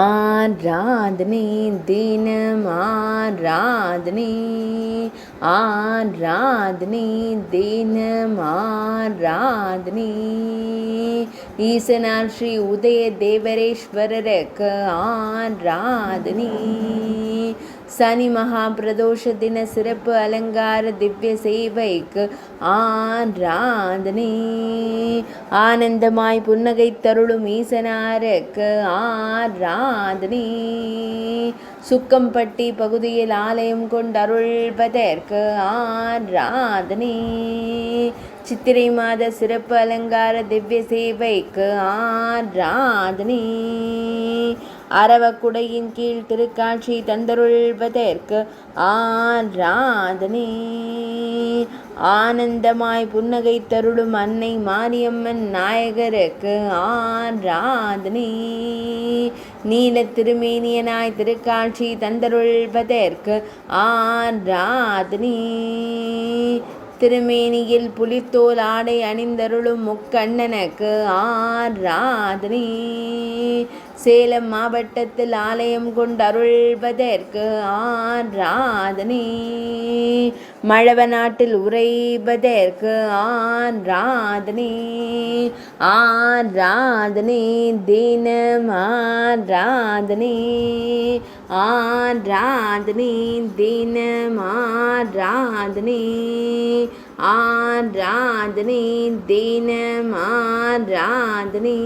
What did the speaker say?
ஆராதனை தினம் ஆராதனை, ஆராதனை தினம் ஆராதனை. ஈசனார் ஸ்ரீ உதய தேவரேஸ்வரருக்கு ஆராதனை. சனி மகா பிரதோஷ தின சிறப்பு அலங்கார திவ்ய சேவைக்கு ஆராதனை. ஆனந்தமாய் புன்னகை தருளும் ஈசனாருக்கு ஆராதனை. சுக்கம்பட்டி பகுதியில் ஆலயம் கொண்டருள்வதற்கு ஆராதனை. சித்திரை மாத சிறப்பு அலங்கார திவ்ய சேவைக்கு ஆராதனை. அரவக்குடையின் கீழ் திருக்காட்சி தந்தருள்வதற்கு ஆராதனை. ஆனந்தமாய் புன்னகை தருளும் அன்னை மாரியம்மன் நாயகருக்கு ஆராதனை. நீல திருமேனியனாய் திருக்காட்சி தந்தருள்வதற்கு ஆராதனை. திருமேனியில் புலித்தோல் ஆடை அணிந்தருளும் முக்கண்ணனுக்கு ஆராதனை. சேலம் மாவட்டத்தில் ஆலயம் கொண்டருள்வதற்கு ஆராதனை. மழவ நாட்டில் உறைவதற்கு ஆராதனை. ஆராதனை தினம் ஆராதனை. ஆராதனை தினம் ஆராதனை. ஆராதனை தினம் ஆராதனை.